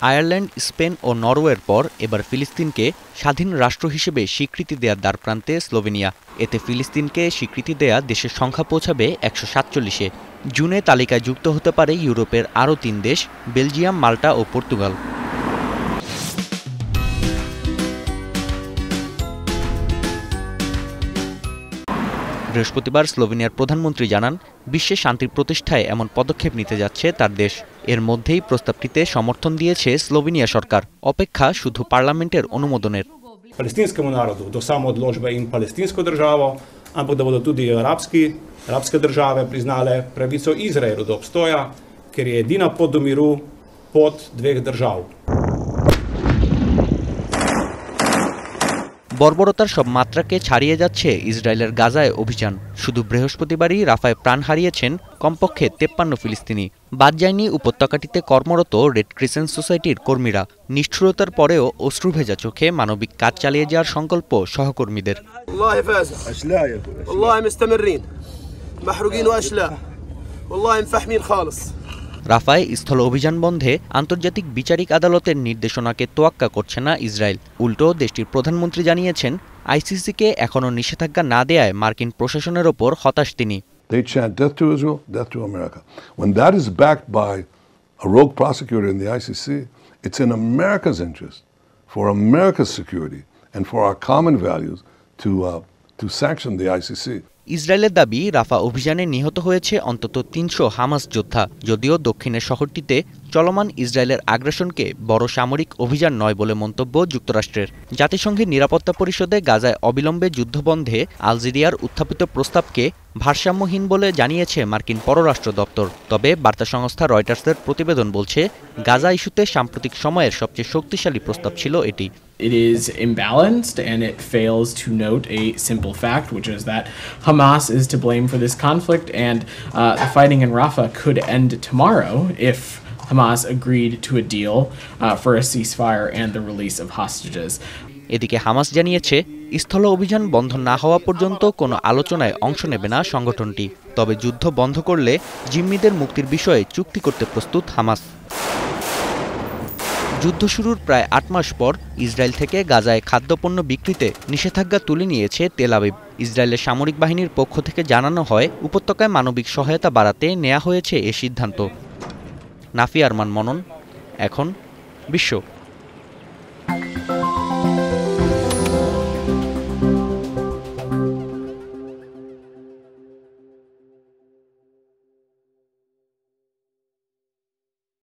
Ireland, Spain ও নরওয়ের পর এবার ফিলিস্তিনকে স্বাধীন রাষ্ট্র হিসেবে স্বীকৃতি দেওয়ার দ্বারপ্রান্তে স্লোভেনিয়া। এতে ফিলিস্তিনকে স্বীকৃতি দেয়া দেশের সংখ্যা পৌঁছাবে ১৪৭-এ। জুনে তালিকায় যুক্ত হতে পারে ইউরোপের আরও ৩ দেশ, বেলজিয়াম, মাল্টা ও পর্তুগাল। বৃহস্পতিবার স্লোভেনিয়ার প্রধানমন্ত্রী জানান, বিশ্বে শান্তি প্রতিষ্ঠায় এমন পদক্ষেপ নিতে যাচ্ছে তার দেশ। এর মধ্যেই প্রস্তাবটিতে সমর্থন দিয়েছে স্লোভেনিয়া সরকার। অপেক্ষা শুধু পার্লামেন্টের অনুমোদনের। Palestinskemu narodu do samoodložbe in palestinsko državo, ampak da bodo tudi arabske države priznale pravico Izraelu do obstoja, ker je edina pot do miru pot dveh držav. বর্বরতার সব মাত্রাকে ছাড়িয়ে যাচ্ছে ইসরায়েলের গাজায় অভিযান। শুধু বৃহস্পতিবারই রাফায় প্রাণ হারিয়েছেন কমপক্ষে 53 ফিলিস্তিনি। বাদ যায়নি উপত্যকাটিতে কর্মরত রেড ক্রিসেন্ট সোসাইটির কর্মীরা। নিষ্ঠুরতার পরেও অশ্রুভেজা চোখে মানবিক কাজ চালিয়ে যাওয়ার সংকল্প সহকর্মীদের। রাফায় স্থল অভিযান বন্ধে আন্তর্জাতিক বিচারিক আদালতের নির্দেশনাকে তোয়াক্কা করছে না ইসরায়েল। উল্টো দেশটির প্রধানমন্ত্রী জানিয়েছেন, আইসিসিকে এখনও নিষেধাজ্ঞা না দেয়ায় মার্কিন প্রশাসনের ওপর হতাশ তিনি। They chant death to Israel, death to America. When that is backed by a rogue prosecutor in the ICC, it's in America's interest, for America's security and for our common values to sanction the ICC. ইসরায়েলের দাবি, রাফা অভিযানে নিহত হয়েছে অন্তত ৩০০ Hamas যোদ্ধা। যদিও দক্ষিণের শহরটিতে চলমান ইসরায়েলের আগ্রাসনকে বড় সামরিক অভিযান নয় বলে মন্তব্য যুক্তরাষ্ট্রের। জাতিসংঘের নিরাপত্তা পরিষদে গাজায় অবিলম্বে যুদ্ধবন্ধে আলজেরিয়ার উত্থাপিত প্রস্তাবকে ভারসাম্যহীন বলে জানিয়েছে মার্কিন পররাষ্ট্র দপ্তর। তবে বার্তা সংস্থা রয়টার্সের প্রতিবেদন বলছে, গাজা ইস্যুতে সাম্প্রতিক সময়ের সবচেয়ে শক্তিশালী প্রস্তাব ছিল এটি। It is imbalanced and it fails to note a simple fact, which is that Hamas is to blame for this conflict, and the fighting in Rafah could end tomorrow if Hamas agreed to a deal for a ceasefire and the release of hostages. এদিকে Hamas জানিয়েছে, স্থল অভিযান বন্ধ না হওয়া পর্যন্ত কোনো আলোচনায় অংশ নেবে না সংগঠনটি। তবে যুদ্ধ বন্ধ করলে জিম্মিদের মুক্তির বিষয়ে চুক্তি করতে প্রস্তুত হামাস। যুদ্ধ শুরুর প্রায় ৮ মাস পর ইসরায়েল থেকে গাজায় খাদ্যপণ্য বিক্রিতে নিষেধাজ্ঞা তুলে নিয়েছে তেল আবিব। ইসরায়েলের সামরিক বাহিনীর পক্ষ থেকে জানানো হয়, উপত্যকায় মানবিক সহায়তা বাড়াতে নেওয়া হয়েছে এ সিদ্ধান্ত। নাফি আরমান মনন, এখন বিশ্ব।